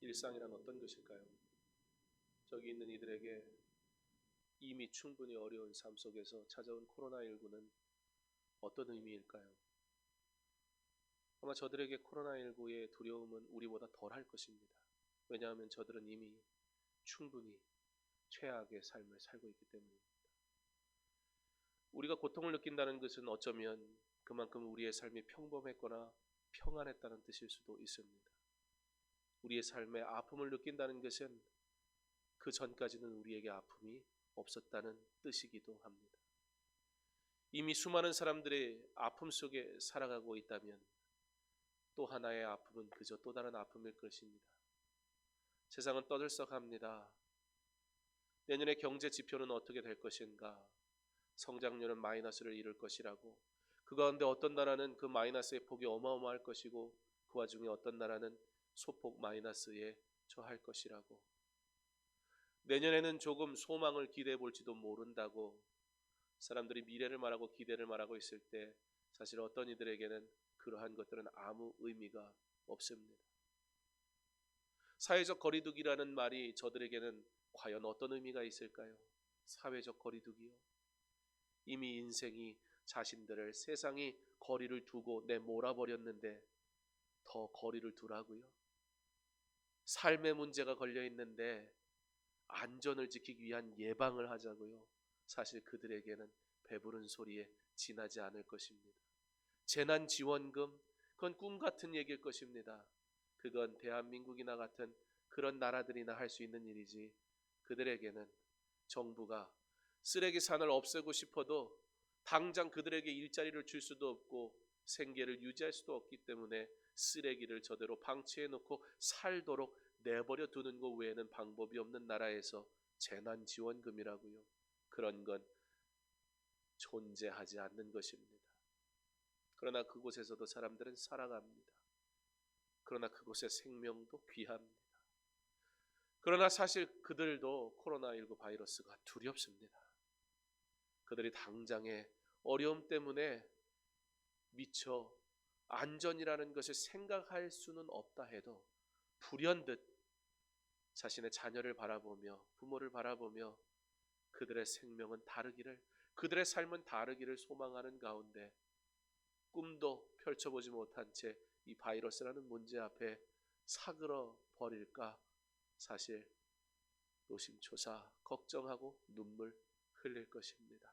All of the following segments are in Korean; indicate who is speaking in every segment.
Speaker 1: 일상이란 어떤 것일까요? 저기 있는 이들에게 이미 충분히 어려운 삶 속에서 찾아온 코로나19는 어떤 의미일까요? 아마 저들에게 코로나19의 두려움은 우리보다 덜할 것입니다. 왜냐하면 저들은 이미 충분히 최악의 삶을 살고 있기 때문입니다. 우리가 고통을 느낀다는 것은 어쩌면 그만큼 우리의 삶이 평범했거나 평안했다는 뜻일 수도 있습니다. 우리의 삶에 아픔을 느낀다는 것은 그 전까지는 우리에게 아픔이 없었다는 뜻이기도 합니다. 이미 수많은 사람들이 아픔 속에 살아가고 있다면 또 하나의 아픔은 그저 또 다른 아픔일 것입니다. 세상은 떠들썩합니다. 내년의 경제 지표는 어떻게 될 것인가? 성장률은 마이너스를 이룰 것이라고. 그 가운데 어떤 나라는 그 마이너스의 폭이 어마어마할 것이고 그 와중에 어떤 나라는 소폭 마이너스에 처할 것이라고. 내년에는 조금 소망을 기대해 볼지도 모른다고 사람들이 미래를 말하고 기대를 말하고 있을 때 사실 어떤 이들에게는 그러한 것들은 아무 의미가 없습니다. 사회적 거리두기라는 말이 저들에게는 과연 어떤 의미가 있을까요? 사회적 거리두기요. 이미 인생이 자신들을 세상이 거리를 두고 내몰아버렸는데 더 거리를 두라고요? 삶의 문제가 걸려 있는데 안전을 지키기 위한 예방을 하자고요? 사실 그들에게는 배부른 소리에 지나지 않을 것입니다. 재난지원금, 그건 꿈 같은 얘기일 것입니다. 그건 대한민국이나 같은 그런 나라들이나 할 수 있는 일이지 그들에게는 정부가 쓰레기산을 없애고 싶어도 당장 그들에게 일자리를 줄 수도 없고 생계를 유지할 수도 없기 때문에 쓰레기를 저대로 방치해 놓고 살도록 내버려 두는 것 외에는 방법이 없는 나라에서 재난지원금이라고요. 그런 건 존재하지 않는 것입니다. 그러나 그곳에서도 사람들은 살아갑니다. 그러나 그곳의 생명도 귀합니다. 그러나 사실 그들도 코로나19 바이러스가 두렵습니다. 그들이 당장의 어려움 때문에 미처 안전이라는 것을 생각할 수는 없다 해도 불현듯 자신의 자녀를 바라보며 부모를 바라보며 그들의 생명은 다르기를, 그들의 삶은 다르기를 소망하는 가운데 꿈도 펼쳐보지 못한 채 이 바이러스라는 문제 앞에 사그러 버릴까 사실 노심초사 걱정하고 눈물 흘릴 것입니다.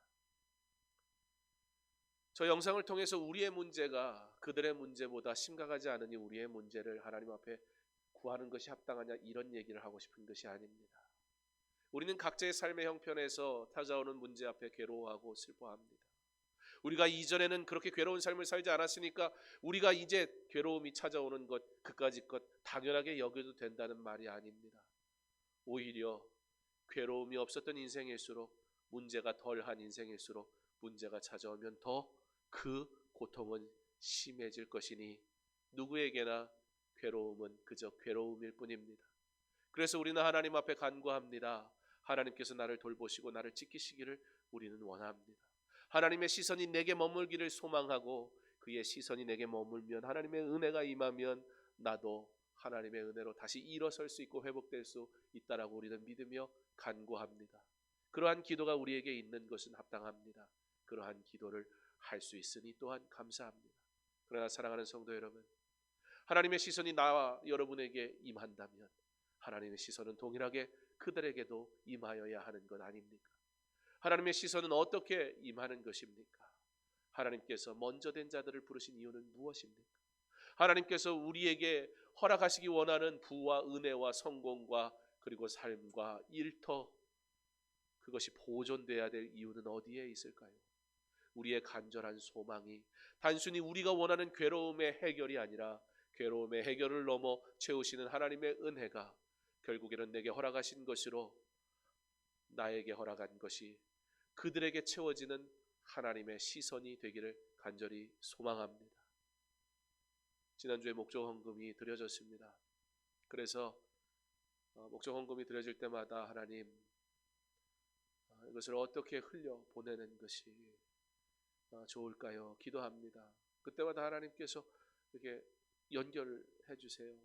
Speaker 1: 저 영상을 통해서 우리의 문제가 그들의 문제보다 심각하지 않으니 우리의 문제를 하나님 앞에 구하는 것이 합당하냐 이런 얘기를 하고 싶은 것이 아닙니다. 우리는 각자의 삶의 형편에서 찾아오는 문제 앞에 괴로워하고 슬퍼합니다. 우리가 이전에는 그렇게 괴로운 삶을 살지 않았으니까 우리가 이제 괴로움이 찾아오는 것 그까짓 것 당연하게 여겨도 된다는 말이 아닙니다. 오히려 괴로움이 없었던 인생일수록 문제가 덜한 인생일수록 문제가 찾아오면 더 그 고통은 심해질 것이니 누구에게나 괴로움은 그저 괴로움일 뿐입니다. 그래서 우리는 하나님 앞에 간구합니다. 하나님께서 나를 돌보시고 나를 지키시기를 우리는 원합니다. 하나님의 시선이 내게 머물기를 소망하고 그의 시선이 내게 머물면 하나님의 은혜가 임하면 나도 하나님의 은혜로 다시 일어설 수 있고 회복될 수 있다라고 우리는 믿으며 간구합니다. 그러한 기도가 우리에게 있는 것은 합당합니다. 그러한 기도를 할 수 있으니 또한 감사합니다. 그러나 사랑하는 성도 여러분, 하나님의 시선이 나와 여러분에게 임한다면 하나님의 시선은 동일하게 그들에게도 임하여야 하는 것 아닙니까? 하나님의 시선은 어떻게 임하는 것입니까? 하나님께서 먼저 된 자들을 부르신 이유는 무엇입니까? 하나님께서 우리에게 허락하시기 원하는 부와 은혜와 성공과 그리고 삶과 일터 그것이 보존돼야 될 이유는 어디에 있을까요? 우리의 간절한 소망이 단순히 우리가 원하는 괴로움의 해결이 아니라 괴로움의 해결을 넘어 채우시는 하나님의 은혜가 결국에는 내게 허락하신 것으로 나에게 허락한 것이 그들에게 채워지는 하나님의 시선이 되기를 간절히 소망합니다. 지난주에 목적 헌금이 드려졌습니다. 그래서 목적 헌금이 드려질 때마다 하나님 이것을 어떻게 흘려 보내는 것이 좋을까요? 기도합니다. 그때마다 하나님께서 이렇게 연결해 주세요.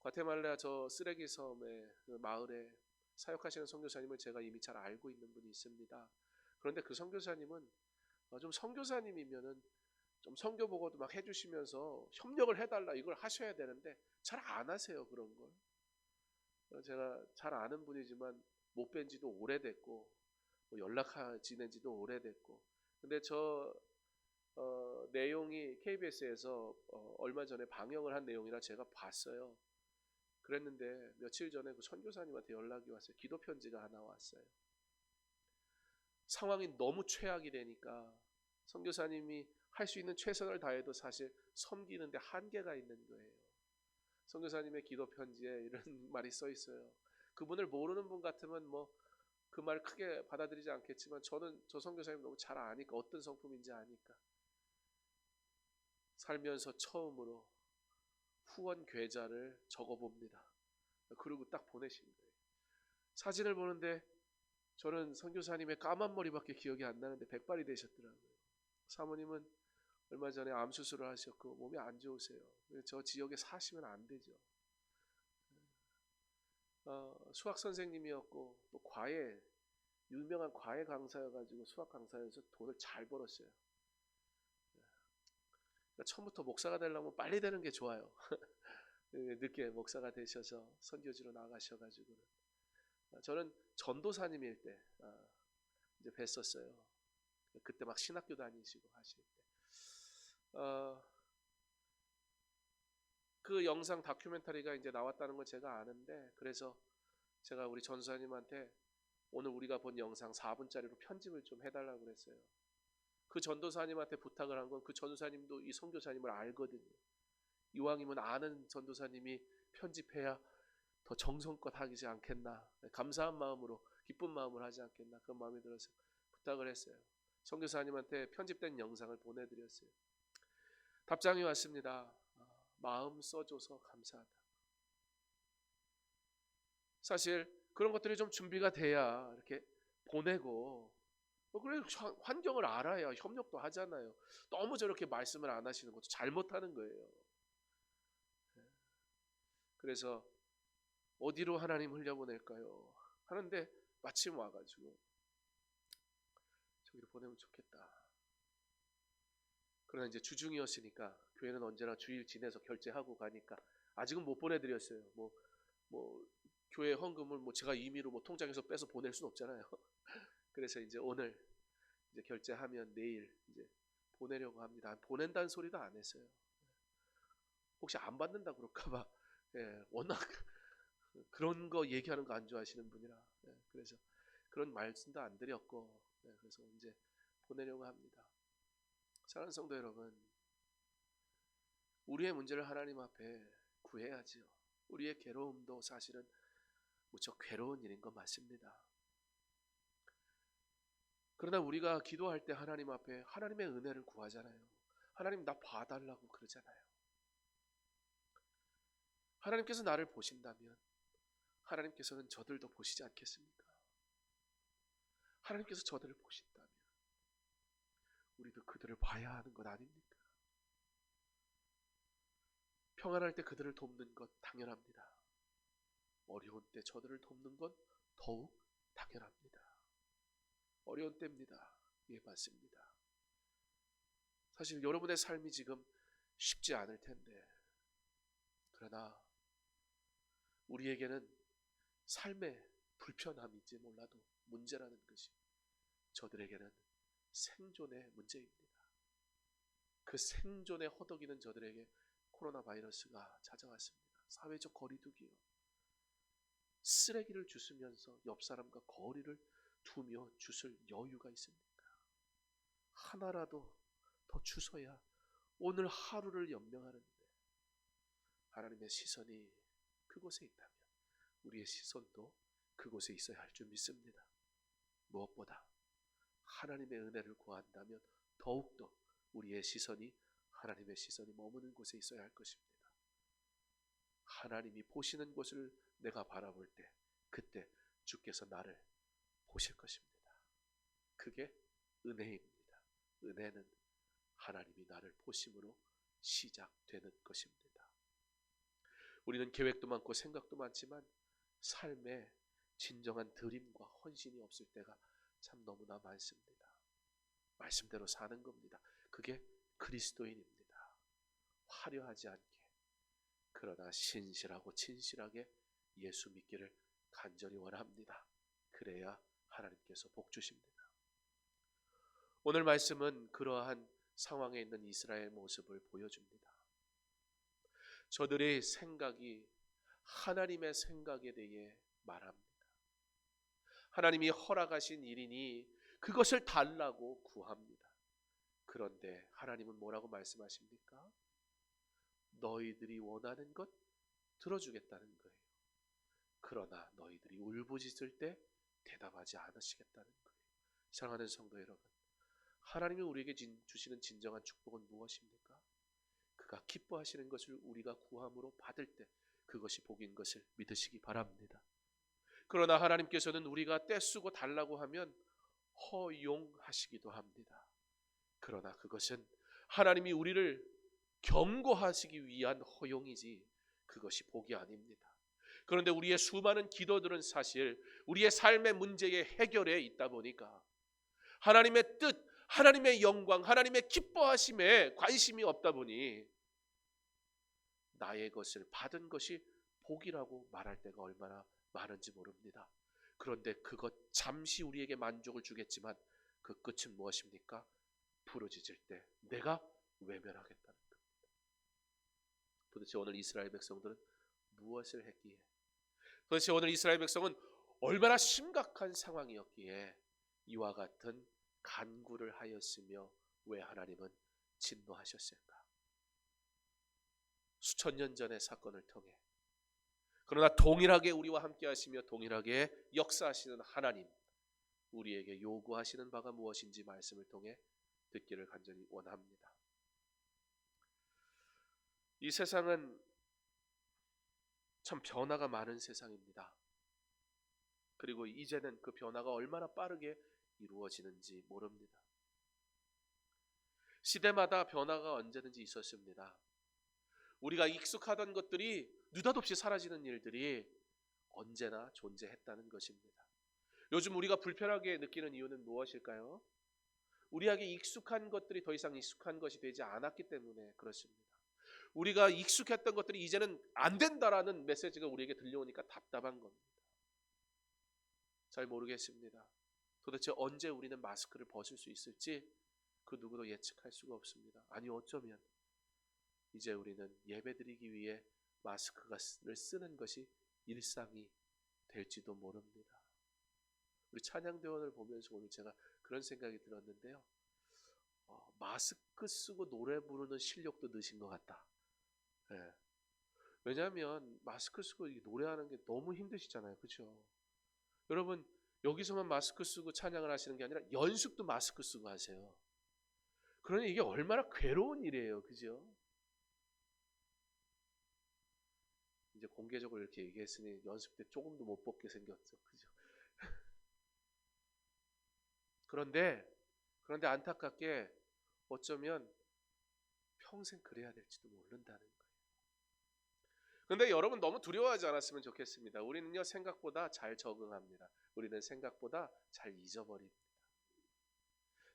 Speaker 1: 과테말라 저 쓰레기 섬의 그 마을에 사역하시는 선교사님을 제가 이미 잘 알고 있는 분이 있습니다. 그런데 그 선교사님은 좀 선교사님이면은 좀 선교 보고도 막 해주시면서 협력을 해달라 이걸 하셔야 되는데 잘 안 하세요 그런 걸. 제가 잘 아는 분이지만 못 뵌 지도 오래됐고 지낸 지도 오래됐고 근데 저 내용이 KBS에서 얼마 전에 방영을 한 내용이라 제가 봤어요. 그랬는데 며칠 전에 그 선교사님한테 연락이 왔어요. 기도 편지가 하나 왔어요. 상황이 너무 최악이 되니까 선교사님이 할 수 있는 최선을 다해도 사실 섬기는데 한계가 있는 거예요. 선교사님의 기도 편지에 이런 말이 써 있어요. 그분을 모르는 분 같으면 뭐 그 말 크게 받아들이지 않겠지만 저는 저 선교사님 너무 잘 아니까 어떤 성품인지 아니까 살면서 처음으로 후원 계좌를 적어봅니다. 그리고 딱 보내신 거예요. 사진을 보는데 저는 선교사님의 까만 머리밖에 기억이 안 나는데 백발이 되셨더라고요. 사모님은 얼마 전에 암 수술을 하셨고 몸이 안 좋으세요. 저 지역에 사시면 안 되죠. 수학 선생님이었고 또 유명한 과외 강사여가지고 수학 강사여서 돈을 잘 벌었어요. 그러니까 처음부터 목사가 되려면 빨리 되는 게 좋아요. 늦게 목사가 되셔서 선교지로 나가셔가지고 저는 전도사님일 때 이제 뵀었어요. 그때 막 신학교 다니시고 하실 때. 그 영상 다큐멘터리가 이제 나왔다는 걸 제가 아는데 그래서 제가 우리 전도사님한테 오늘 우리가 본 영상 4분짜리로 편집을 좀 해달라고 그랬어요. 그 전도사님한테 부탁을 한 건 그 전도사님도 이 선교사님을 알거든요. 이왕이면 아는 전도사님이 편집해야 더 정성껏 하지 않겠나, 감사한 마음으로 기쁜 마음을 하지 않겠나 그런 마음이 들어서 부탁을 했어요. 선교사님한테 편집된 영상을 보내드렸어요. 답장이 왔습니다. 마음 써줘서 감사하다. 사실 그런 것들이 좀 준비가 돼야 이렇게 보내고 그래 환경을 알아야 협력도 하잖아요. 너무 저렇게 말씀을 안 하시는 것도 잘못하는 거예요. 그래서 어디로 하나님 흘려보낼까요? 하는데 마침 와가지고 저기로 보내면 좋겠다. 그러나 이제 주중이었으니까 교회는 언제나 주일 지내서 결제하고 가니까 아직은 못 보내드렸어요. 뭐 교회 헌금을 뭐 제가 임의로 뭐 통장에서 빼서 보낼 수는 없잖아요. 그래서 이제 오늘 이제 결제하면 내일 이제 보내려고 합니다. 보낸다는 소리도 안 했어요. 혹시 안 받는다 그럴까봐. 예, 워낙 그런 거 얘기하는 거 안 좋아하시는 분이라. 예, 그래서 그런 말씀도 안 드렸고, 예, 그래서 이제 보내려고 합니다. 사랑하는 성도 여러분, 우리의 문제를 하나님 앞에 구해야지요. 우리의 괴로움도 사실은 무척 괴로운 일인 건 맞습니다. 그러나 우리가 기도할 때 하나님 앞에 하나님의 은혜를 구하잖아요. 하나님 나 봐달라고 그러잖아요. 하나님께서 나를 보신다면 하나님께서는 저들도 보시지 않겠습니까? 하나님께서 저들을 보신다면 우리도 그들을 봐야 하는 것 아닙니까? 평안할 때 그들을 돕는 것 당연합니다. 어려운 때 저들을 돕는 건 더욱 당연합니다. 어려운 때입니다. 예, 맞습니다. 사실 여러분의 삶이 지금 쉽지 않을 텐데 그러나 우리에게는 삶의 불편함인지 몰라도 문제라는 것이 저들에게는 생존의 문제입니다. 그 생존에 허덕이는 저들에게 코로나 바이러스가 찾아왔습니다. 사회적 거리두기요. 쓰레기를 주스면서 옆 사람과 거리를 두며 주술 여유가 있습니까? 하나라도 더 주서야 오늘 하루를 연명하는데 하나님의 시선이 그곳에 있다면 우리의 시선도 그곳에 있어야 할 줄 믿습니다. 무엇보다 하나님의 은혜를 구한다면 더욱더 우리의 시선이 하나님의 시선이 머무는 곳에 있어야 할 것입니다. 하나님이 보시는 곳을 내가 바라볼 때 그때 주께서 나를 보실 것입니다. 그게 은혜입니다. 은혜는 하나님이 나를 보심으로 시작되는 것입니다. 우리는 계획도 많고 생각도 많지만 삶에 진정한 드림과 헌신이 없을 때가 참 너무나 많습니다. 말씀대로 사는 겁니다. 그게 그리스도인입니다. 화려하지 않게, 그러나 신실하고 진실하게 예수 믿기를 간절히 원합니다. 그래야 하나님께서 복 주십니다. 오늘 말씀은 그러한 상황에 있는 이스라엘 모습을 보여줍니다. 저들의 생각이 하나님의 생각에 대해 말합니다. 하나님이 허락하신 일이니 그것을 달라고 구합니다. 그런데 하나님은 뭐라고 말씀하십니까? 너희들이 원하는 것 들어주겠다는 거예요. 그러나 너희들이 울부짖을 때 대답하지 않으시겠다는 거예요. 사랑하는 성도 여러분, 하나님이 우리에게 주시는 진정한 축복은 무엇입니까? 그가 기뻐하시는 것을 우리가 구함으로 받을 때 그것이 복인 것을 믿으시기 바랍니다. 그러나 하나님께서는 우리가 떼쓰고 달라고 하면 허용하시기도 합니다. 그러나 그것은 하나님이 우리를 경고하시기 위한 허용이지 그것이 복이 아닙니다. 그런데 우리의 수많은 기도들은 사실 우리의 삶의 문제의 해결에 있다 보니까 하나님의 뜻, 하나님의 영광, 하나님의 기뻐하심에 관심이 없다 보니 나의 것을 받은 것이 복이라고 말할 때가 얼마나 많은지 모릅니다. 그런데 그것 잠시 우리에게 만족을 주겠지만 그 끝은 무엇입니까? 부르짖을 때 내가 외면하겠다는 겁니다. 도대체 오늘 이스라엘 백성들은 무엇을 했기에, 도대체 오늘 이스라엘 백성은 얼마나 심각한 상황이었기에 이와 같은 간구를 하였으며 왜 하나님은 진노하셨을까? 수천 년 전의 사건을 통해, 그러나 동일하게 우리와 함께 하시며 동일하게 역사하시는 하나님, 우리에게 요구하시는 바가 무엇인지 말씀을 통해 듣기를 간절히 원합니다. 이 세상은 참 변화가 많은 세상입니다. 그리고 이제는 그 변화가 얼마나 빠르게 이루어지는지 모릅니다. 시대마다 변화가 언제든지 있었습니다. 우리가 익숙하던 것들이 느닷없이 사라지는 일들이 언제나 존재했다는 것입니다. 요즘 우리가 불편하게 느끼는 이유는 무엇일까요? 우리에게 익숙한 것들이 더 이상 익숙한 것이 되지 않았기 때문에 그렇습니다. 우리가 익숙했던 것들이 이제는 안 된다라는 메시지가 우리에게 들려오니까 답답한 겁니다. 잘 모르겠습니다. 도대체 언제 우리는 마스크를 벗을 수 있을지 그 누구도 예측할 수가 없습니다. 아니 어쩌면 이제 우리는 예배드리기 위해 마스크를 쓰는 것이 일상이 될지도 모릅니다. 우리 찬양대원을 보면서 오늘 제가 그런 생각이 들었는데요. 마스크 쓰고 노래 부르는 실력도 느신 것 같다. 네. 왜냐하면 마스크 쓰고 노래하는 게 너무 힘드시잖아요. 그렇죠? 여러분 여기서만 마스크 쓰고 찬양을 하시는 게 아니라 연습도 마스크 쓰고 하세요. 그러니 이게 얼마나 괴로운 일이에요. 그죠? 이제 공개적으로 이렇게 얘기했으니 연습 때 조금도 못 벗게 생겼죠. 그죠? 그런데 안타깝게 어쩌면 평생 그래야 될지도 모른다는 거예요. 그런데 여러분 너무 두려워하지 않았으면 좋겠습니다. 우리는요 생각보다 잘 적응합니다. 우리는 생각보다 잘 잊어버립니다.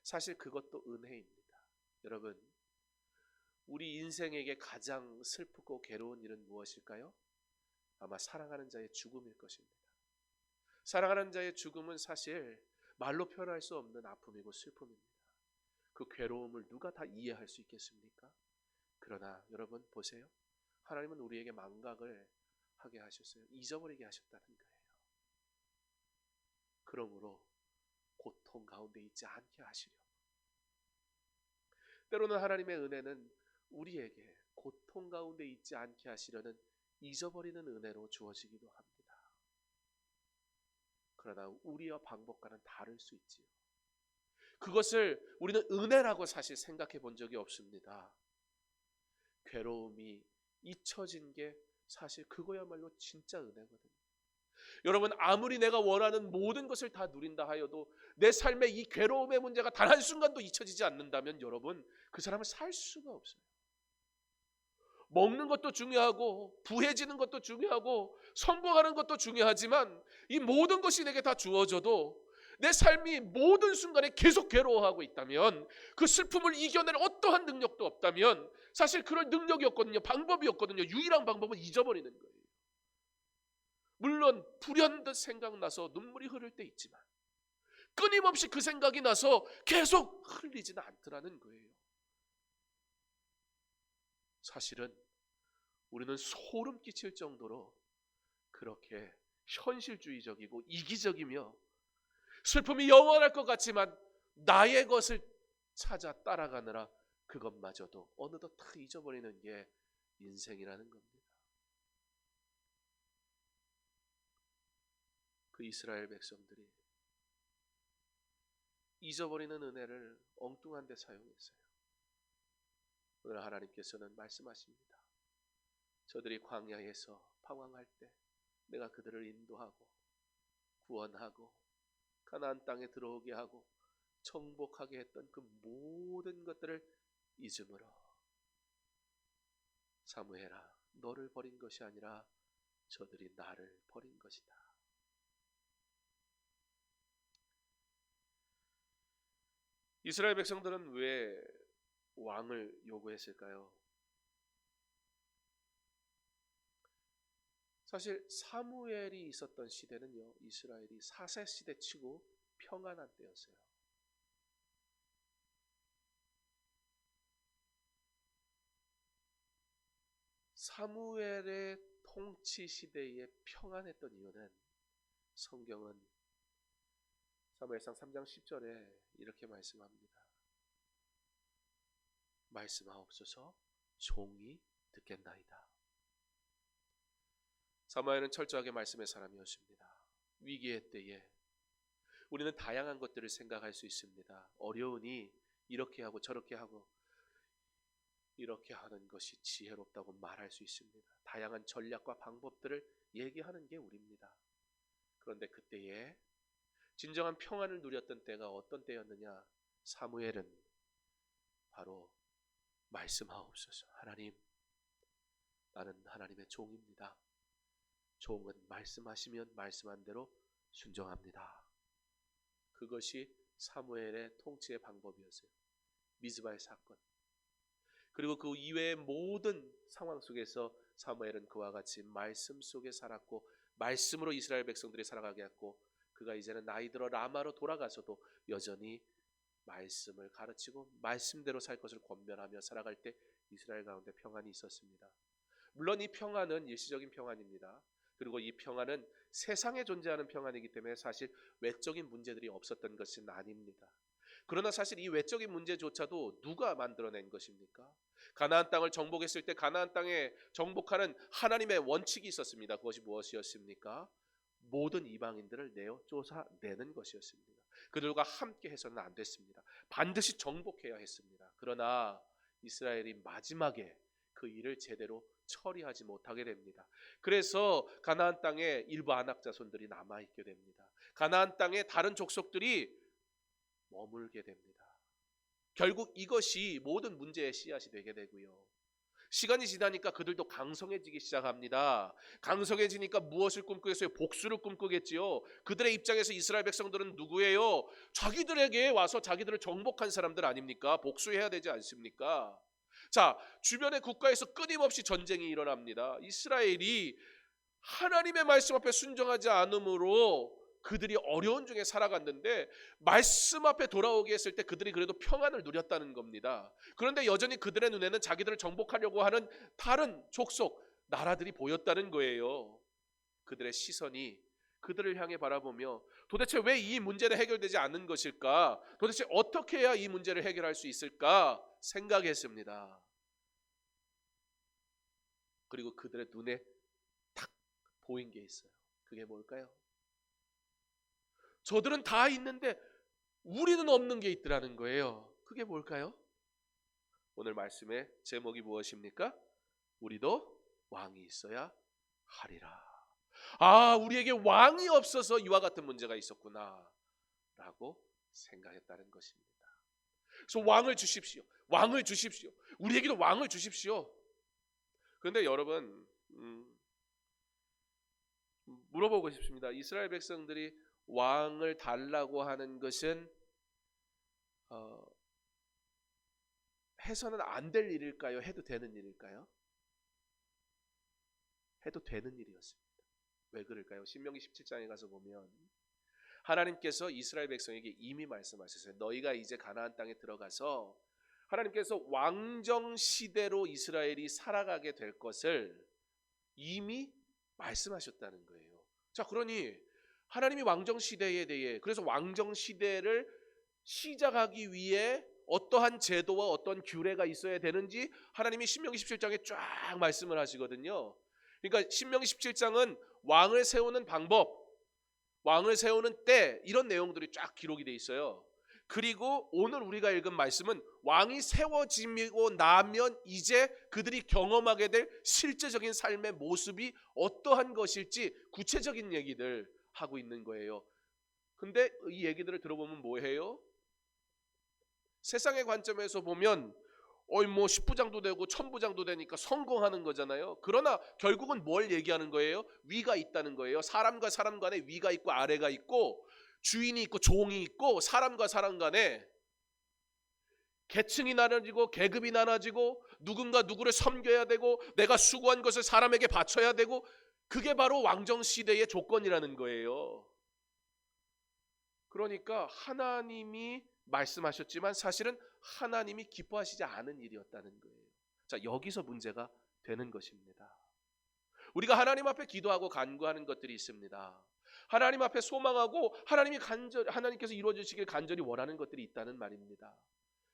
Speaker 1: 사실 그것도 은혜입니다. 여러분 우리 인생에게 가장 슬프고 괴로운 일은 무엇일까요? 아마 사랑하는 자의 죽음일 것입니다. 사랑하는 자의 죽음은 사실 말로 표현할 수 없는 아픔이고 슬픔입니다. 그 괴로움을 누가 다 이해할 수 있겠습니까? 그러나 여러분 보세요. 하나님은 우리에게 망각을 하게 하셨어요. 잊어버리게 하셨다는 거예요. 그러므로 고통 가운데 있지 않게 하시려고. 때로는 하나님의 은혜는 우리에게 고통 가운데 있지 않게 하시려는 잊어버리는 은혜로 주어지기도 합니다. 그러나 우리와 방법과는 다를 수 있지요. 그것을 우리는 은혜라고 사실 생각해 본 적이 없습니다. 괴로움이 잊혀진 게 사실 그거야말로 진짜 은혜거든요. 여러분 아무리 내가 원하는 모든 것을 다 누린다 하여도 내 삶의 이 괴로움의 문제가 단 한순간도 잊혀지지 않는다면 여러분 그 사람은 살 수가 없어요. 먹는 것도 중요하고 부해지는 것도 중요하고 성공하는 것도 중요하지만 이 모든 것이 내게 다 주어져도 내 삶이 모든 순간에 계속 괴로워하고 있다면, 그 슬픔을 이겨낼 어떠한 능력도 없다면 사실 그럴 능력이었거든요. 방법이었거든요. 유일한 방법은 잊어버리는 거예요. 물론 불현듯 생각나서 눈물이 흐를 때 있지만 끊임없이 그 생각이 나서 계속 흘리지는 않더라는 거예요. 사실은 우리는 소름 끼칠 정도로 그렇게 현실주의적이고 이기적이며 슬픔이 영원할 것 같지만 나의 것을 찾아 따라가느라 그것마저도 어느덧 다 잊어버리는 게 인생이라는 겁니다. 그 이스라엘 백성들이 잊어버리는 은혜를 엉뚱한 데 사용했어요. 오늘 하나님께서는 말씀하십니다. 저들이 광야에서 방황할 때 내가 그들을 인도하고 구원하고 가나안 땅에 들어오게 하고 정복하게 했던 그 모든 것들을 잊음으로 사무엘아, 너를 버린 것이 아니라 저들이 나를 버린 것이다. 이스라엘 백성들은 왜 왕을 요구했을까요? 사실 사무엘이 있었던 시대는요, 이스라엘이 사세 시대 치고 평안한 때였어요. 사무엘의 통치 시대에 평안했던 이유는 성경은 사무엘상 3장 10절에 이렇게 말씀합니다. 말씀하옵소서, 종이 듣겠나이다. 사무엘은 철저하게 말씀의 사람이었습니다. 위기의 때에 우리는 다양한 것들을 생각할 수 있습니다. 어려우니 이렇게 하고 저렇게 하고 이렇게 하는 것이 지혜롭다고 말할 수 있습니다. 다양한 전략과 방법들을 얘기하는 게 우리입니다. 그런데 그때에 진정한 평안을 누렸던 때가 어떤 때였느냐? 사무엘은 바로 말씀하옵소서. 하나님, 나는 하나님의 종입니다. 종은 말씀하시면 말씀한 대로 순종합니다. 그것이 사무엘의 통치의 방법이었어요. 미즈바의 사건, 그리고 그 이외의 모든 상황 속에서 사무엘은 그와 같이 말씀 속에 살았고 말씀으로 이스라엘 백성들이 살아가게 했고, 그가 이제는 나이 들어 라마로 돌아가서도 여전히 말씀을 가르치고 말씀대로 살 것을 권면하며 살아갈 때 이스라엘 가운데 평안이 있었습니다. 물론 이 평안은 일시적인 평안입니다. 그리고 이 평안은 세상에 존재하는 평안이기 때문에 사실 외적인 문제들이 없었던 것은 아닙니다. 그러나 사실 이 외적인 문제조차도 누가 만들어낸 것입니까? 가나안 땅을 정복했을 때 가나안 땅에 정복하는 하나님의 원칙이 있었습니다. 그것이 무엇이었습니까? 모든 이방인들을 내어 쫓아내는 것이었습니다. 그들과 함께 해서는 안 됐습니다. 반드시 정복해야 했습니다. 그러나 이스라엘이 마지막에 그 일을 제대로 처리하지 못하게 됩니다. 그래서 가나안 땅에 일부 안악 자손들이 남아있게 됩니다. 가나안 땅에 다른 족속들이 머물게 됩니다. 결국 이것이 모든 문제의 씨앗이 되게 되고요. 시간이 지나니까 그들도 강성해지기 시작합니다. 강성해지니까 무엇을 꿈꾸겠어요? 복수를 꿈꾸겠지요. 그들의 입장에서 이스라엘 백성들은 누구예요? 자기들에게 와서 자기들을 정복한 사람들 아닙니까? 복수해야 되지 않습니까? 자, 주변의 국가에서 끊임없이 전쟁이 일어납니다. 이스라엘이 하나님의 말씀 앞에 순종하지 않으므로 그들이 어려운 중에 살아갔는데 말씀 앞에 돌아오게 했을 때 그들이 그래도 평안을 누렸다는 겁니다. 그런데 여전히 그들의 눈에는 자기들을 정복하려고 하는 다른 족속, 나라들이 보였다는 거예요. 그들의 시선이 그들을 향해 바라보며 도대체 왜 이 문제는 해결되지 않는 것일까? 도대체 어떻게 해야 이 문제를 해결할 수 있을까? 생각했습니다. 그리고 그들의 눈에 딱 보인 게 있어요. 그게 뭘까요? 저들은 다 있는데 우리는 없는 게 있더라는 거예요. 그게 뭘까요? 오늘 말씀의 제목이 무엇입니까? 우리도 왕이 있어야 하리라. 아, 우리에게 왕이 없어서 이와 같은 문제가 있었구나 라고 생각했다는 것입니다. 그래서 왕을 주십시오. 왕을 주십시오. 우리에게도 왕을 주십시오. 그런데 여러분 물어보고 싶습니다. 이스라엘 백성들이 왕을 달라고 하는 것은 해서는 안 될 일일까요? 해도 되는 일일까요? 해도 되는 일이었습니다. 왜 그럴까요? 신명기 17장에 가서 보면 하나님께서 이스라엘 백성에게 이미 말씀하셨어요. 너희가 이제 가나안 땅에 들어가서 하나님께서 왕정 시대로 이스라엘이 살아가게 될 것을 이미 말씀하셨다는 거예요. 자, 그러니 하나님이 왕정 시대에 대해, 그래서 왕정 시대를 시작하기 위해 어떠한 제도와 어떤 규례가 있어야 되는지 하나님이 신명기 17장에 쫙 말씀을 하시거든요. 그러니까 신명기 17장은 왕을 세우는 방법, 왕을 세우는 때, 이런 내용들이 쫙 기록이 돼 있어요. 그리고 오늘 우리가 읽은 말씀은 왕이 세워지고 나면 이제 그들이 경험하게 될 실제적인 삶의 모습이 어떠한 것일지 구체적인 얘기들 하고 있는 거예요. 근데 이 얘기들을 들어보면 뭐예요? 세상의 관점에서 보면 뭐 10부장도 되고 1000부장도 되니까 성공하는 거잖아요. 그러나 결국은 뭘 얘기하는 거예요? 위가 있다는 거예요. 사람과 사람 간에 위가 있고 아래가 있고 주인이 있고 종이 있고 사람과 사람 간에 계층이 나눠지고 계급이 나눠지고 누군가 누구를 섬겨야 되고 내가 수고한 것을 사람에게 바쳐야 되고, 그게 바로 왕정 시대의 조건이라는 거예요. 그러니까 하나님이 말씀하셨지만 사실은 하나님이 기뻐하시지 않은 일이었다는 거예요. 자, 여기서 문제가 되는 것입니다. 우리가 하나님 앞에 기도하고 간구하는 것들이 있습니다. 하나님 앞에 소망하고 하나님께서 이루어 주시길 간절히 원하는 것들이 있다는 말입니다.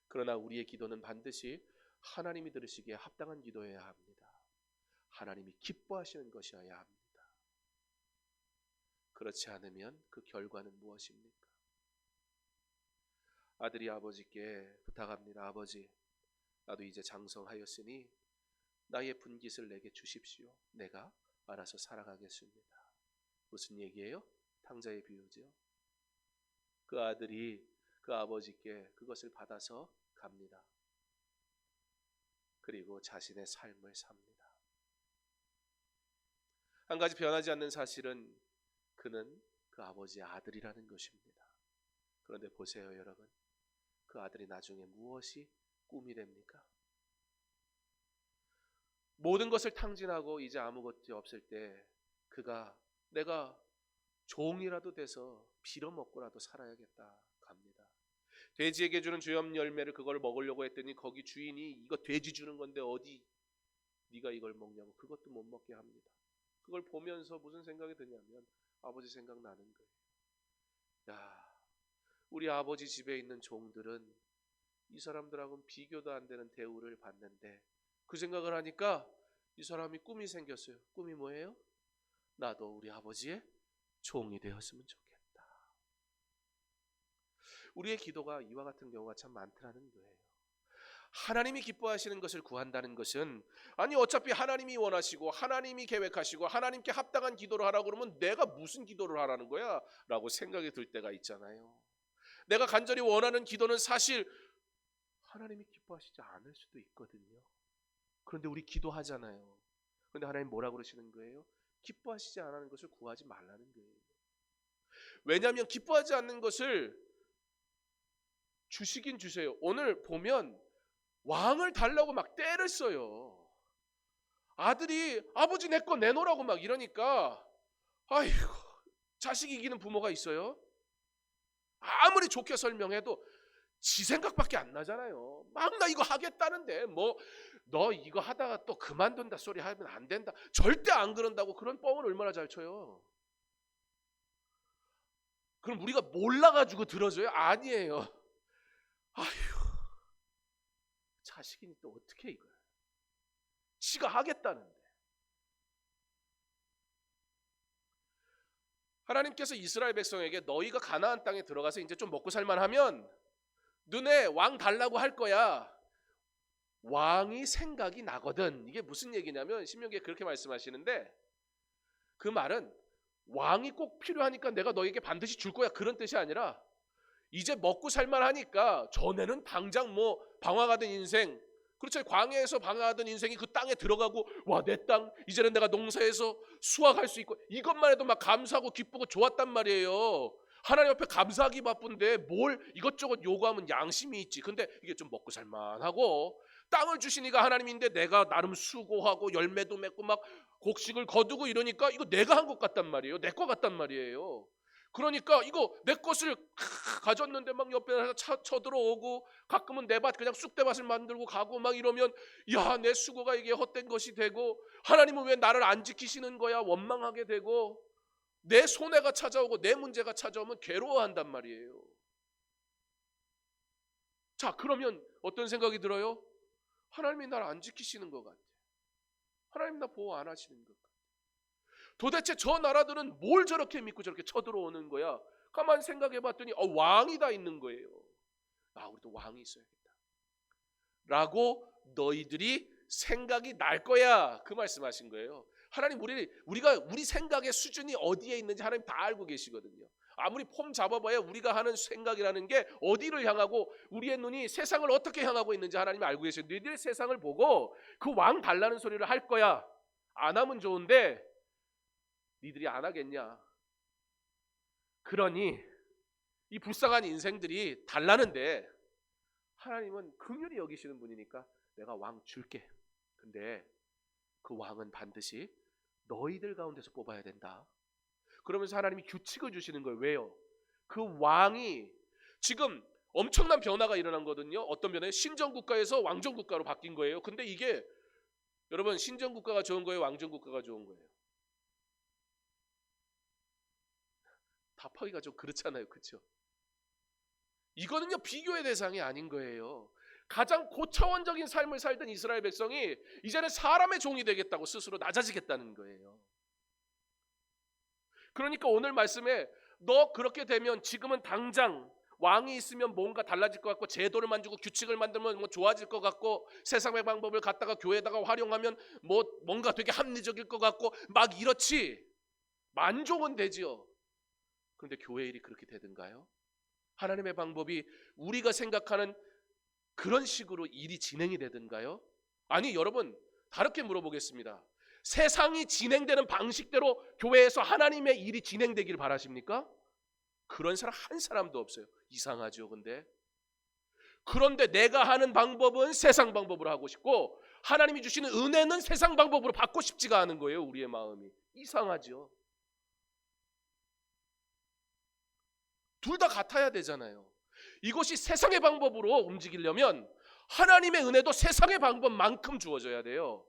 Speaker 1: 그러나 우리의 기도는 반드시 하나님이 들으시기에 합당한 기도여야 합니다. 하나님이 기뻐하시는 것이어야 합니다. 그렇지 않으면 그 결과는 무엇입니까? 아들이 아버지께 부탁합니다. 아버지, 나도 이제 장성하였으니 나의 분깃을 내게 주십시오. 내가 알아서 살아가겠습니다. 무슨 얘기예요? 탕자의 비유죠. 그 아들이 그 아버지께 그것을 받아서 갑니다. 그리고 자신의 삶을 삽니다. 한 가지 변하지 않는 사실은 그는 그 아버지의 아들이라는 것입니다. 그런데 보세요, 여러분. 그 아들이 나중에 무엇이 꿈이 됩니까? 모든 것을 탕진하고 이제 아무것도 없을 때 그가 내가 종이라도 돼서 빌어먹고라도 살아야겠다 갑니다. 돼지에게 주는 주염 열매를 그걸 먹으려고 했더니 거기 주인이 이거 돼지 주는 건데 어디 네가 이걸 먹냐고, 그것도 못 먹게 합니다. 그걸 보면서 무슨 생각이 드냐면 아버지 생각나는 거예요. 야, 우리 아버지 집에 있는 종들은 이 사람들하고는 비교도 안 되는 대우를 받는데, 그 생각을 하니까 이 사람이 꿈이 생겼어요. 꿈이 뭐예요? 나도 우리 아버지의 종이 되었으면 좋겠다. 우리의 기도가 이와 같은 경우가 참 많더라는 거예요. 하나님이 기뻐하시는 것을 구한다는 것은, 아니 어차피 하나님이 원하시고 하나님이 계획하시고 하나님께 합당한 기도를 하라고 그러면 내가 무슨 기도를 하라는 거야? 라고 생각이 들 때가 있잖아요. 내가 간절히 원하는 기도는 사실 하나님이 기뻐하시지 않을 수도 있거든요. 그런데 우리 기도하잖아요. 그런데 하나님 뭐라고 그러시는 거예요? 기뻐하시지 않는 것을 구하지 말라는 거예요. 왜냐하면 기뻐하지 않는 것을 주시긴 주세요. 오늘 보면 왕을 달라고 막 떼를 써요. 아들이 아버지 내 거 내놓으라고 막 이러니까, 아이고, 자식이 이기는 부모가 있어요? 아무리 좋게 설명해도 지 생각밖에 안 나잖아요. 막 나 이거 하겠다는데 뭐 너 이거 하다가 또 그만둔다 소리 하면 안 된다, 절대 안 그런다고 그런 뻥을 얼마나 잘 쳐요. 그럼 우리가 몰라가지고 들어줘요? 아니에요. 아휴, 자식이니 또 어떻게 이거야. 지가 하겠다는데. 하나님께서 이스라엘 백성에게 너희가 가나안 땅에 들어가서 이제 좀 먹고 살만하면 너네 왕 달라고 할 거야. 왕이 생각이 나거든. 이게 무슨 얘기냐면 신명기에 그렇게 말씀하시는데, 그 말은 왕이 꼭 필요하니까 내가 너에게 반드시 줄 거야 그런 뜻이 아니라, 이제 먹고 살만하니까 전에는 당장 뭐 방황하던 인생, 그렇죠. 광야에서 방황하던 인생이 그 땅에 들어가고, 와, 내 땅, 이제는 내가 농사해서 수확할 수 있고, 이것만 해도 막 감사하고 기쁘고 좋았단 말이에요. 하나님 앞에 감사하기 바쁜데 뭘 이것저것 요구하면 양심이 있지. 근데 이게 좀 먹고 살만하고, 땅을 주시니까 하나님인데 내가 나름 수고하고 열매도 맺고 막 곡식을 거두고 이러니까 이거 내가 한 것 같단 말이에요. 내 것 같단 말이에요. 그러니까 이거 내 것을 가졌는데 막 옆에 쳐들어오고, 가끔은 내 밭 그냥 쑥대밭을 만들고 가고 막 이러면, 야, 내 수고가 이게 헛된 것이 되고, 하나님은 왜 나를 안 지키시는 거야 원망하게 되고, 내 손해가 찾아오고 내 문제가 찾아오면 괴로워한단 말이에요. 자, 그러면 어떤 생각이 들어요? 하나님이 나를 안 지키시는 것 같아. 하나님 나 보호 안 하시는 것 같아. 도대체 저 나라들은 뭘 저렇게 믿고 저렇게 쳐들어오는 거야? 가만 생각해 봤더니 왕이 다 있는 거예요. 아, 우리도 왕이 있어야겠다 라고 너희들이 생각이 날 거야, 그 말씀하신 거예요. 하나님 우리 생각의 수준이 어디에 있는지 하나님 다 알고 계시거든요. 아무리 폼 잡아봐야 우리가 하는 생각이라는 게 어디를 향하고, 우리의 눈이 세상을 어떻게 향하고 있는지 하나님이 알고 계셔요. 너희들 세상을 보고 그 왕 달라는 소리를 할 거야. 안 하면 좋은데 니들이 안 하겠냐. 그러니 이 불쌍한 인생들이 달라는데, 하나님은 긍휼히 여기시는 분이니까 내가 왕 줄게. 근데 그 왕은 반드시 너희들 가운데서 뽑아야 된다. 그러면서 하나님이 규칙을 주시는 거예요. 왜요? 그 왕이 지금 엄청난 변화가 일어난 거거든요. 어떤 변화예요? 신정국가에서 왕정국가로 바뀐 거예요. 근데 이게 여러분, 신정국가가 좋은 거예요? 왕정국가가 좋은 거예요? 답하기가 좀 그렇잖아요. 그렇죠? 이거는요, 비교의 대상이 아닌 거예요. 가장 고차원적인 삶을 살던 이스라엘 백성이 이제는 사람의 종이 되겠다고 스스로 낮아지겠다는 거예요. 그러니까 오늘 말씀에 너 그렇게 되면 지금은 당장 왕이 있으면 뭔가 달라질 것 같고, 제도를 만들고 규칙을 만들면 뭐 좋아질 것 같고, 세상의 방법을 갖다가 교회에다가 활용하면 뭔가 되게 합리적일 것 같고 막 이렇지. 만족은 되지요. 그런데 교회 일이 그렇게 되든가요? 하나님의 방법이 우리가 생각하는 그런 식으로 일이 진행이 되든가요? 아니, 여러분, 다르게 물어보겠습니다. 세상이 진행되는 방식대로 교회에서 하나님의 일이 진행되기를 바라십니까? 그런 사람 한 사람도 없어요. 이상하죠, 근데. 그런데 내가 하는 방법은 세상 방법으로 하고 싶고, 하나님이 주시는 은혜는 세상 방법으로 받고 싶지가 않은 거예요, 우리의 마음이. 이상하죠. 둘 다 같아야 되잖아요. 이것이 세상의 방법으로 움직이려면 하나님의 은혜도 세상의 방법만큼 주어져야 돼요.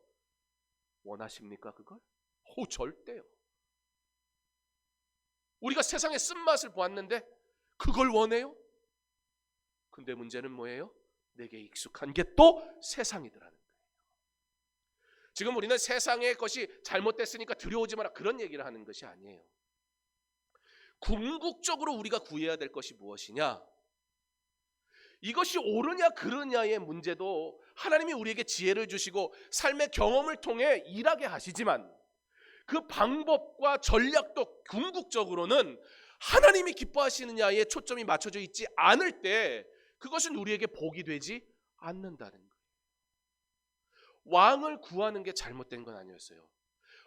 Speaker 1: 원하십니까, 그걸? 절대요. 우리가 세상의 쓴맛을 보았는데 그걸 원해요? 근데 문제는 뭐예요? 내게 익숙한 게 또 세상이더라는 거예요. 지금 우리는 세상의 것이 잘못됐으니까 들여오지 마라, 그런 얘기를 하는 것이 아니에요. 궁극적으로 우리가 구해야 될 것이 무엇이냐? 이것이 옳으냐 그르냐의 문제도 하나님이 우리에게 지혜를 주시고 삶의 경험을 통해 일하게 하시지만, 그 방법과 전략도 궁극적으로는 하나님이 기뻐하시느냐에 초점이 맞춰져 있지 않을 때 그것은 우리에게 복이 되지 않는다는 거예요. 왕을 구하는 게 잘못된 건 아니었어요.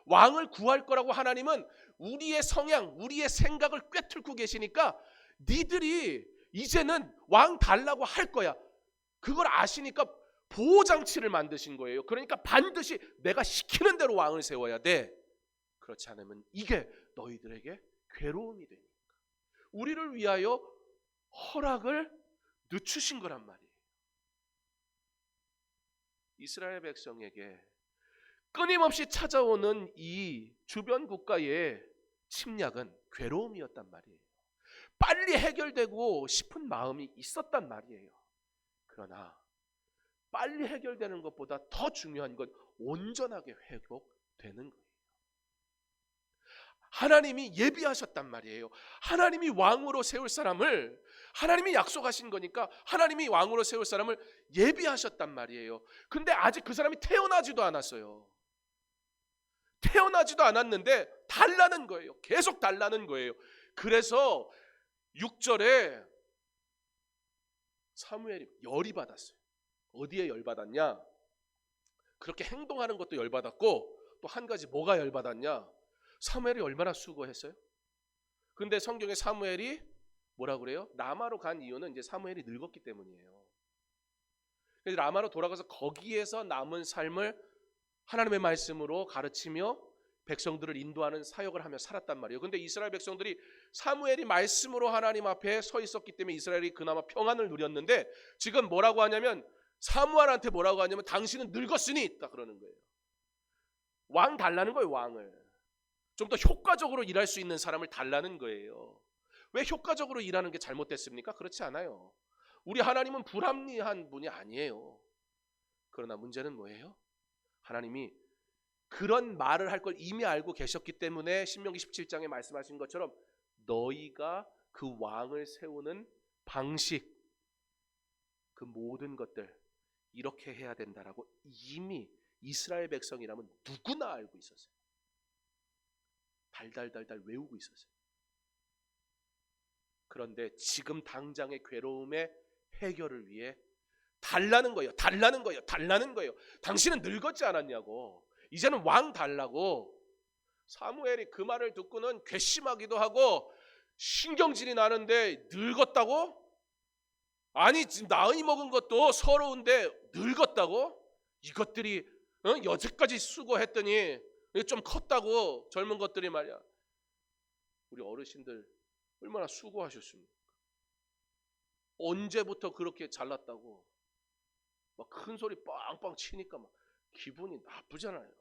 Speaker 1: 왕을 구할 거라고 하나님은 우리의 성향, 우리의 생각을 꿰뚫고 계시니까 니들이 이제는 왕 달라고 할 거야, 그걸 아시니까 보호장치를 만드신 거예요. 그러니까 반드시 내가 시키는 대로 왕을 세워야 돼. 그렇지 않으면 이게 너희들에게 괴로움이 되니까 우리를 위하여 허락을 늦추신 거란 말이에요. 이스라엘 백성에게 끊임없이 찾아오는 이 주변 국가의 침략은 괴로움이었단 말이에요. 빨리 해결되고 싶은 마음이 있었단 말이에요. 그러나 빨리 해결되는 것보다 더 중요한 건 온전하게 회복되는 거예요. 하나님이 예비하셨단 말이에요. 하나님이 왕으로 세울 사람을, 하나님이 약속하신 거니까 하나님이 왕으로 세울 사람을 예비하셨단 말이에요. 근데 아직 그 사람이 태어나지도 않았어요. 태어나지도 않았는데 달라는 거예요. 계속 달라는 거예요. 그래서 6절에 사무엘이 열이 받았어요. 어디에 열 받았냐? 그렇게 행동하는 것도 열받았고 또 한 가지 뭐가 열받았냐? 사무엘이 얼마나 수고했어요? 근데 성경에 사무엘이 뭐라 그래요? 라마로 간 이유는 이제 사무엘이 늙었기 때문이에요. 그래서 라마로 돌아가서 거기에서 남은 삶을 하나님의 말씀으로 가르치며 백성들을 인도하는 사역을 하며 살았단 말이에요. 근데 이스라엘 백성들이 사무엘이 말씀으로 하나님 앞에 서 있었기 때문에 이스라엘이 그나마 평안을 누렸는데 지금 뭐라고 하냐면 사무엘한테 뭐라고 하냐면 당신은 늙었으니 딱 그러는 거예요. 왕 달라는 거예요. 왕을 좀 더 효과적으로 일할 수 있는 사람을 달라는 거예요. 왜 효과적으로 일하는 게 잘못됐습니까? 그렇지 않아요. 우리 하나님은 불합리한 분이 아니에요. 그러나 문제는 뭐예요? 하나님이 그런 말을 할 걸 이미 알고 계셨기 때문에 신명기 17장에 말씀하신 것처럼 너희가 그 왕을 세우는 방식, 그 모든 것들 이렇게 해야 된다라고 이미 이스라엘 백성이라면 누구나 알고 있었어요. 달달달달 외우고 있었어요. 그런데 지금 당장의 괴로움의 해결을 위해 달라는 거예요. 달라는 거예요. 달라는 거예요. 당신은 늙었지 않았냐고. 이제는 왕 달라고. 사무엘이 그 말을 듣고는 괘씸하기도 하고 신경질이 나는데 늙었다고? 아니 지금 나이 먹은 것도 서러운데 늙었다고? 이것들이 여태까지 수고했더니 좀 컸다고 젊은 것들이 말이야. 우리 어르신들 얼마나 수고하셨습니까? 언제부터 그렇게 잘났다고 막 큰 소리 빵빵 치니까 막 기분이 나쁘잖아요.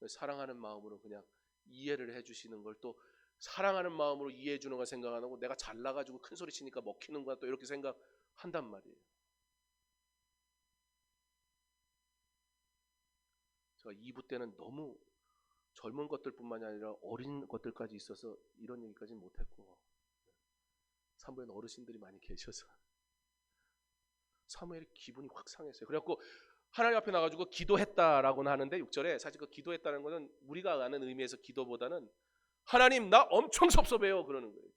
Speaker 1: 사랑하는 마음으로 그냥 이해를 해주시는 걸 또 사랑하는 마음으로 이해해 주는 걸 생각 안 하고 내가 잘나가지고 큰 소리 치니까 먹히는 거야 또 이렇게 생각한단 말이에요. 제가 2부 때는 너무 젊은 것들뿐만이 아니라 어린 것들까지 있어서 이런 얘기까지는 못했고 3부에는 어르신들이 많이 계셔서 사무엘이 기분이 확 상했어요. 그래갖고 하나님 앞에 나가지고 기도했다라고는 하는데 6절에 사실 그 기도했다는 것은 우리가 아는 의미에서 기도보다는 하나님 나 엄청 섭섭해요 그러는 거예요.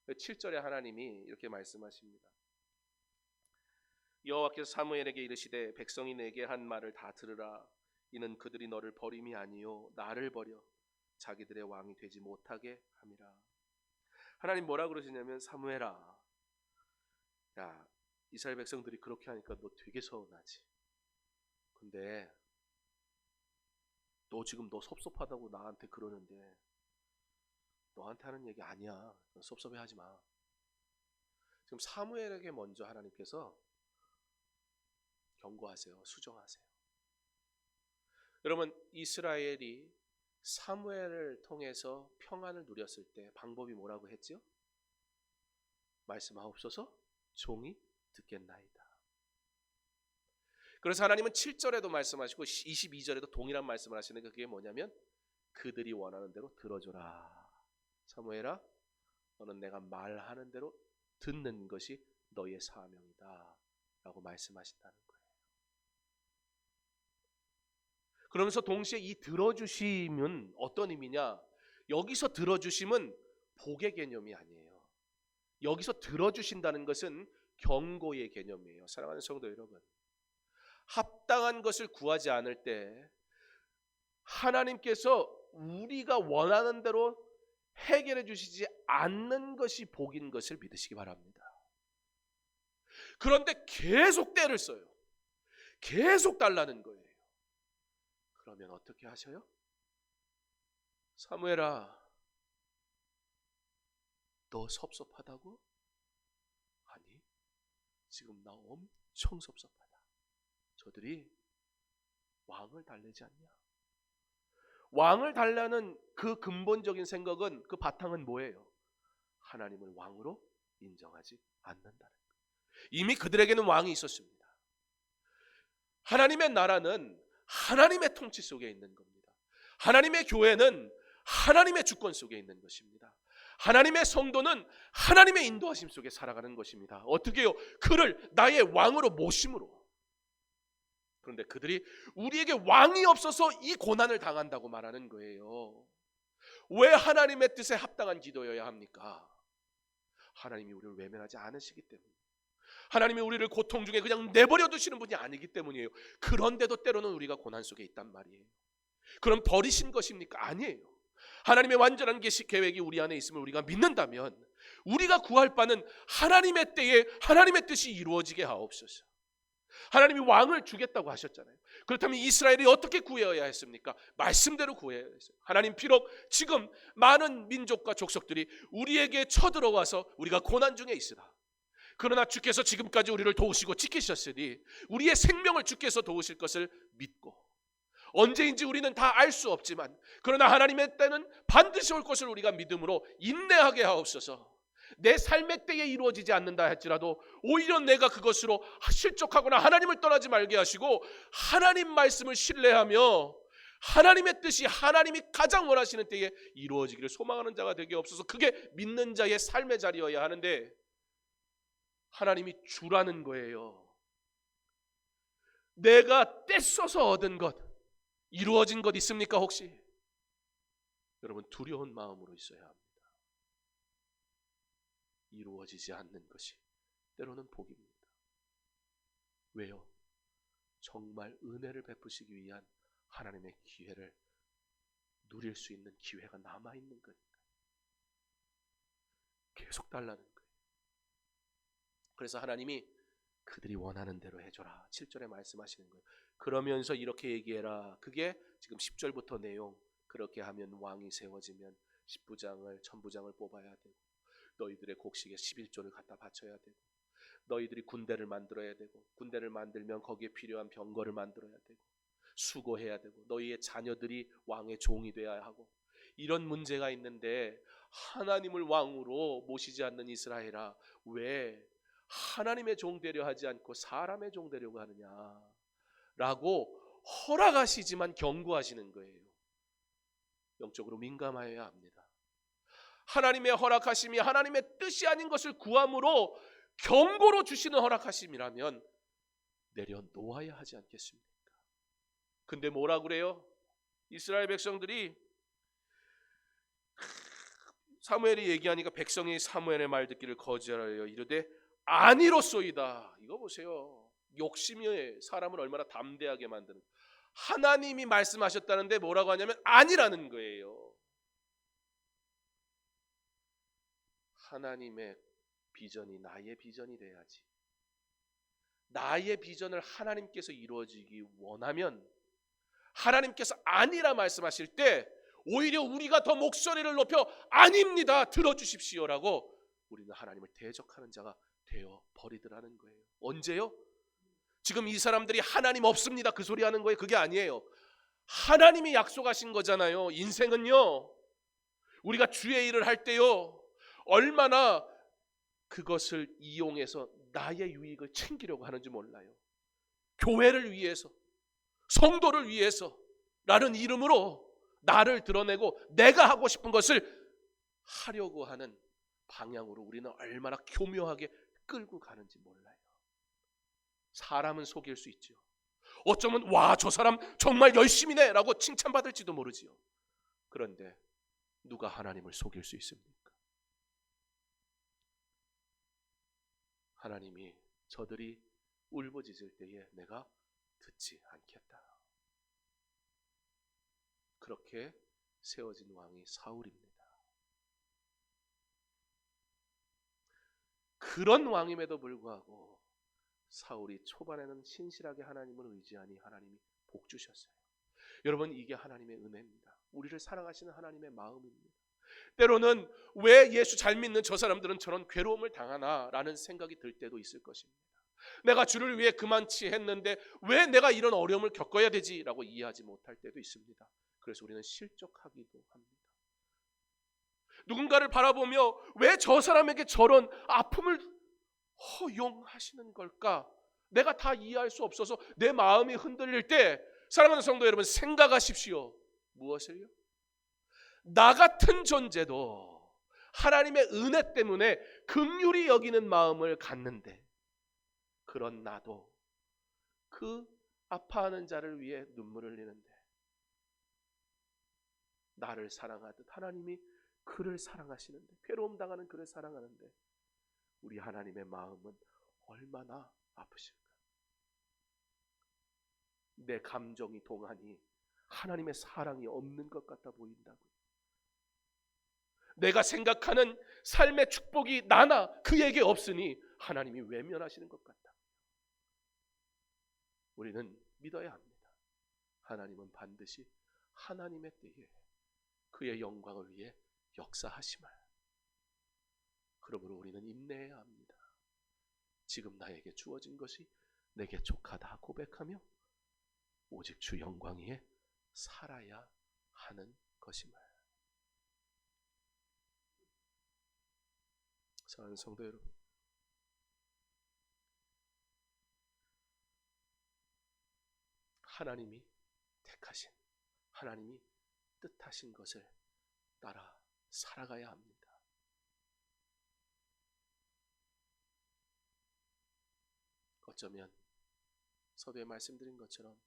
Speaker 1: 7절에 하나님이 이렇게 말씀하십니다. 여호와께서 사무엘에게 이르시되 백성이 내게 한 말을 다 들으라. 이는 그들이 너를 버림이 아니요 나를 버려 자기들의 왕이 되지 못하게 함이라. 하나님 뭐라 그러시냐면 사무엘아, 야 이스라엘 백성들이 그렇게 하니까 너 되게 서운하지. 근데 너 지금 너 섭섭하다고 나한테 그러는데 너한테 하는 얘기 아니야. 섭섭해하지 마. 지금 사무엘에게 먼저 하나님께서 경고하세요. 수정하세요. 여러분 이스라엘이 사무엘을 통해서 평안을 누렸을 때 방법이 뭐라고 했죠? 말씀하옵소서 종이 듣겠나이다. 그래서 하나님은 7절에도 말씀하시고 22절에도 동일한 말씀을 하시는데 그게 뭐냐면 그들이 원하는 대로 들어줘라. 사무엘아 너는 내가 말하는 대로 듣는 것이 너의 사명이다 라고 말씀하신다는 거예요. 그러면서 동시에 이 들어주심은 어떤 의미냐? 여기서 들어주심은 복의 개념이 아니에요. 여기서 들어주신다는 것은 경고의 개념이에요. 사랑하는 성도 여러분, 합당한 것을 구하지 않을 때 하나님께서 우리가 원하는 대로 해결해 주시지 않는 것이 복인 것을 믿으시기 바랍니다. 그런데 계속 때를 써요. 계속 달라는 거예요. 그러면 어떻게 하셔요? 사무엘아, 너 섭섭하다고? 아니, 지금 나 엄청 섭섭하다. 저들이 왕을 달래지 않냐? 왕을 달라는 그 근본적인 생각은 그 바탕은 뭐예요? 하나님을 왕으로 인정하지 않는다는 거예요. 이미 그들에게는 왕이 있었습니다. 하나님의 나라는 하나님의 통치 속에 있는 겁니다. 하나님의 교회는 하나님의 주권 속에 있는 것입니다. 하나님의 성도는 하나님의 인도하심 속에 살아가는 것입니다. 어떻게 해요? 그를 나의 왕으로 모심으로. 그런데 그들이 우리에게 왕이 없어서 이 고난을 당한다고 말하는 거예요. 왜 하나님의 뜻에 합당한 기도여야 합니까? 하나님이 우리를 외면하지 않으시기 때문에. 하나님이 우리를 고통 중에 그냥 내버려 두시는 분이 아니기 때문이에요. 그런데도 때로는 우리가 고난 속에 있단 말이에요. 그럼 버리신 것입니까? 아니에요. 하나님의 완전한 계획이 우리 안에 있음을 우리가 믿는다면 우리가 구할 바는 하나님의 때에 하나님의 뜻이 이루어지게 하옵소서. 하나님이 왕을 주겠다고 하셨잖아요. 그렇다면 이스라엘이 어떻게 구해야 했습니까? 말씀대로 구해야 했어요. 하나님, 비록 지금 많은 민족과 족속들이 우리에게 쳐들어와서 우리가 고난 중에 있으나, 그러나 주께서 지금까지 우리를 도우시고 지키셨으니 우리의 생명을 주께서 도우실 것을 믿고, 언제인지 우리는 다 알 수 없지만 그러나 하나님의 때는 반드시 올 것을 우리가 믿음으로 인내하게 하옵소서. 내 삶의 때에 이루어지지 않는다 할지라도 오히려 내가 그것으로 실족하거나 하나님을 떠나지 말게 하시고 하나님 말씀을 신뢰하며 하나님의 뜻이 하나님이 가장 원하시는 때에 이루어지기를 소망하는 자가 되게 없어서, 그게 믿는 자의 삶의 자리여야 하는데 하나님이 주라는 거예요. 내가 떼써서 얻은 것, 이루어진 것 있습니까 혹시? 여러분, 두려운 마음으로 있어야 합니다. 이루어지지 않는 것이 때로는 복입니다. 왜요? 정말 은혜를 베푸시기 위한 하나님의 기회를 누릴 수 있는 기회가 남아있는 거니까 계속 달라는 거예요. 그래서 하나님이 그들이 원하는 대로 해줘라 7절에 말씀하시는 거예요. 그러면서 이렇게 얘기해라. 그게 지금 10절부터 내용. 그렇게 하면 왕이 세워지면 10부장을 1000부장을 뽑아야 되고, 너희들의 곡식에 11조를 갖다 바쳐야 되고, 너희들이 군대를 만들어야 되고, 군대를 만들면 거기에 필요한 병거를 만들어야 되고, 수고해야 되고, 너희의 자녀들이 왕의 종이 되어야 하고, 이런 문제가 있는데 하나님을 왕으로 모시지 않는 이스라엘아, 왜 하나님의 종 되려 하지 않고 사람의 종 되려고 하느냐라고 허락하시지만 경고하시는 거예요. 영적으로 민감하여야 합니다. 하나님의 허락하심이 하나님의 뜻이 아닌 것을 구함으로 경고로 주시는 허락하심이라면 내려놓아야 하지 않겠습니까? 근데 뭐라 그래요? 이스라엘 백성들이 사무엘이 얘기하니까 백성이 사무엘의 말 듣기를 거절하여 이르되 아니로소이다. 이거 보세요. 욕심이 사람을 얼마나 담대하게 만드는. 하나님이 말씀하셨다는데 뭐라고 하냐면 아니라는 거예요. 하나님의 비전이 나의 비전이 돼야지. 나의 비전을 하나님께서 이루어지기 원하면 하나님께서 아니라 말씀하실 때 오히려 우리가 더 목소리를 높여 아닙니다, 들어주십시오라고 우리는 하나님을 대적하는 자가 되어 버리더라는 거예요. 언제요? 지금 이 사람들이 하나님 없습니다 그 소리 하는 거예요. 그게 아니에요. 하나님이 약속하신 거잖아요. 인생은요, 우리가 주의 일을 할 때요, 얼마나 그것을 이용해서 나의 유익을 챙기려고 하는지 몰라요. 교회를 위해서, 성도를 위해서 라는 이름으로 나를 드러내고 내가 하고 싶은 것을 하려고 하는 방향으로 우리는 얼마나 교묘하게 끌고 가는지 몰라요. 사람은 속일 수 있죠. 어쩌면 와, 저 사람 정말 열심히네 라고 칭찬받을지도 모르지요. 그런데 누가 하나님을 속일 수 있습니까? 하나님이 저들이 울부짖을 때에 내가 듣지 않겠다. 그렇게 세워진 왕이 사울입니다. 그런 왕임에도 불구하고 사울이 초반에는 신실하게 하나님을 의지하니 하나님이 복 주셨어요. 여러분, 이게 하나님의 은혜입니다. 우리를 사랑하시는 하나님의 마음입니다. 때로는 왜 예수 잘 믿는 저 사람들은 저런 괴로움을 당하나 라는 생각이 들 때도 있을 것입니다. 내가 주를 위해 그만치 했는데 왜 내가 이런 어려움을 겪어야 되지? 라고 이해하지 못할 때도 있습니다. 그래서 우리는 실족하기도 합니다. 누군가를 바라보며 왜 저 사람에게 저런 아픔을 허용하시는 걸까? 내가 다 이해할 수 없어서 내 마음이 흔들릴 때, 사랑하는 성도 여러분, 생각하십시오. 무엇을요? 나 같은 존재도 하나님의 은혜 때문에 긍휼히 여기는 마음을 갖는데, 그런 나도 그 아파하는 자를 위해 눈물을 흘리는데 나를 사랑하듯 하나님이 그를 사랑하시는데, 괴로움 당하는 그를 사랑하는데 우리 하나님의 마음은 얼마나 아프실까? 내 감정이 동하니 하나님의 사랑이 없는 것 같아 보인다고요. 내가 생각하는 삶의 축복이 나나 그에게 없으니 하나님이 외면하시는 것 같다. 우리는 믿어야 합니다. 하나님은 반드시 하나님의 때에 그의 영광을 위해 역사하심을. 그러므로 우리는 인내해야 합니다. 지금 나에게 주어진 것이 내게 족하다 고백하며 오직 주 영광 위에 살아야 하는 것임을. 사랑하는 성도 여러분, 하나님이 택하신, 하나님이 뜻하신 것을 따라 살아가야 합니다. 어쩌면 서두에 말씀드린 것처럼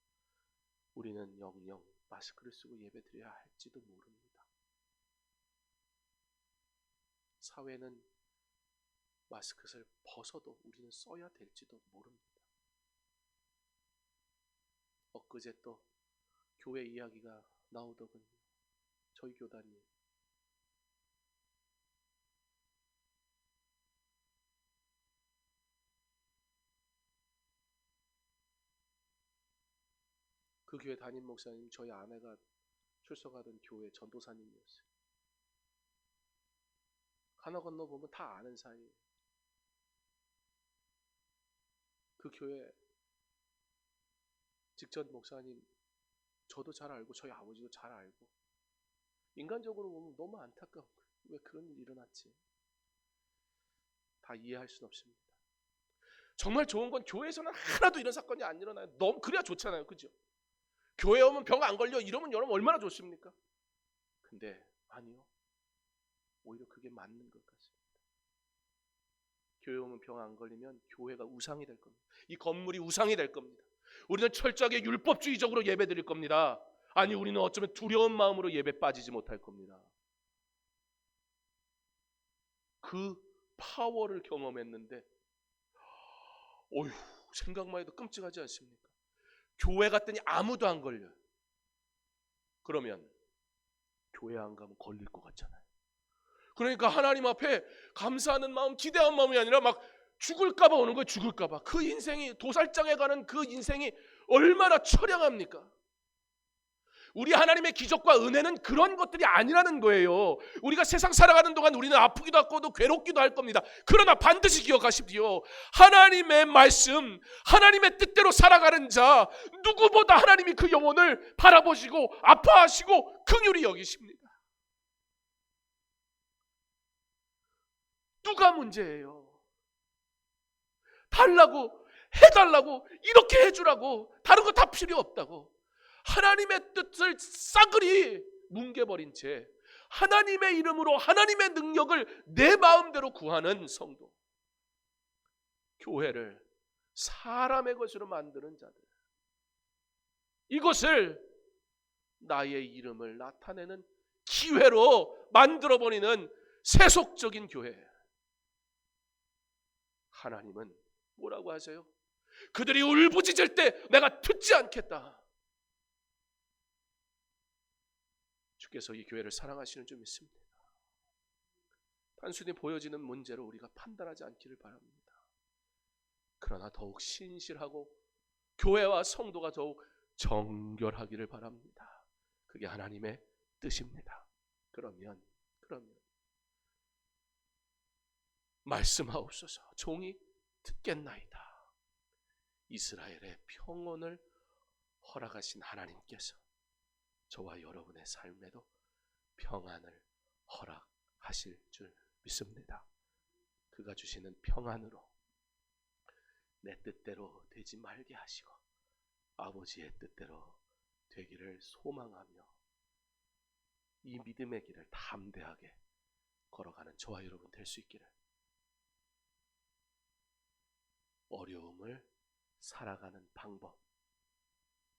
Speaker 1: 우리는 영영 마스크를 쓰고 예배드려야 할지도 모릅니다. 사회는 마스크를 벗어도 우리는 써야 될지도 모릅니다. 엊그제 또 교회 이야기가 나오더군요. 저희 교단이 그 교회 담임 목사님 저희 아내가 출석하던 교회 전도사님이었어요. 하나 건너 보면 다 아는 사이예요. 그 교회 직전 목사님 저도 잘 알고 저희 아버지도 잘 알고, 인간적으로 보면 너무 안타까운 거예요. 왜 그런 일이 일어났지? 다 이해할 수는 없습니다. 정말 좋은 건 교회에서는 하나도 이런 사건이 안 일어나요. 너무 그래야 좋잖아요. 그죠? 교회 오면 병 안 걸려 이러면 여러분 얼마나 좋습니까? 근데 아니요. 오히려 그게 맞는 것 같습니다. 교회 오면 병 안 걸리면 교회가 우상이 될 겁니다. 이 건물이 우상이 될 겁니다. 우리는 철저하게 율법주의적으로 예배 드릴 겁니다. 아니, 우리는 어쩌면 두려운 마음으로 예배 빠지지 못할 겁니다. 그 파워를 경험했는데 어휴, 생각만 해도 끔찍하지 않습니까? 교회 갔더니 아무도 안 걸려요. 그러면 교회 안 가면 걸릴 것 같잖아요. 그러니까 하나님 앞에 감사하는 마음, 기대한 마음이 아니라 막 죽을까 봐 오는 거예요. 죽을까 봐. 그 인생이, 도살장에 가는 그 인생이 얼마나 처량합니까? 우리 하나님의 기적과 은혜는 그런 것들이 아니라는 거예요. 우리가 세상 살아가는 동안 우리는 아프기도 하고 괴롭기도 할 겁니다. 그러나 반드시 기억하십시오. 하나님의 말씀, 하나님의 뜻대로 살아가는 자, 누구보다 하나님이 그 영혼을 바라보시고 아파하시고 긍휼히 여기십니다. 누가 문제예요? 달라고, 해달라고, 이렇게 해주라고, 다른 거 다 필요 없다고 하나님의 뜻을 싸그리 뭉개버린 채 하나님의 이름으로 하나님의 능력을 내 마음대로 구하는 성도, 교회를 사람의 것으로 만드는 자들, 이것을 나의 이름을 나타내는 기회로 만들어버리는 세속적인 교회. 하나님은 뭐라고 하세요? 그들이 울부짖을 때 내가 듣지 않겠다. 주께서 이 교회를 사랑하시는 줄 믿습니다. 단순히 보여지는 문제로 우리가 판단하지 않기를 바랍니다. 그러나 더욱 신실하고 교회와 성도가 더욱 정결하기를 바랍니다. 그게 하나님의 뜻입니다. 그러면 말씀하옵소서. 종이 듣겠나이다. 이스라엘의 평온을 허락하신 하나님께서 저와 여러분의 삶에도 평안을 허락하실 줄 믿습니다. 그가 주시는 평안으로 내 뜻대로 되지 말게 하시고 아버지의 뜻대로 되기를 소망하며 이 믿음의 길을 담대하게 걸어가는 저와 여러분 될 수 있기를, 어려움을 살아가는 방법,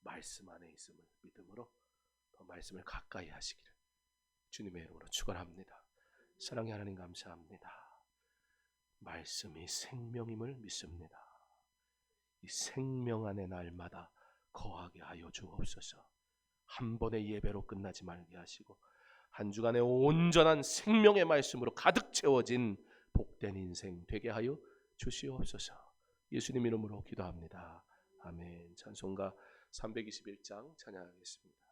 Speaker 1: 말씀 안에 있음을 믿음으로 더 말씀을 가까이 하시기를 주님의 이름으로 축원합니다. 사랑의 하나님 감사합니다. 말씀이 생명임을 믿습니다. 이 생명 안에 날마다 거하게 하여 주옵소서. 한 번의 예배로 끝나지 말게 하시고 한 주간의 온전한 생명의 말씀으로 가득 채워진 복된 인생 되게 하여 주시옵소서. 예수님 이름으로 기도합니다. 아멘. 찬송가 321장 찬양하겠습니다.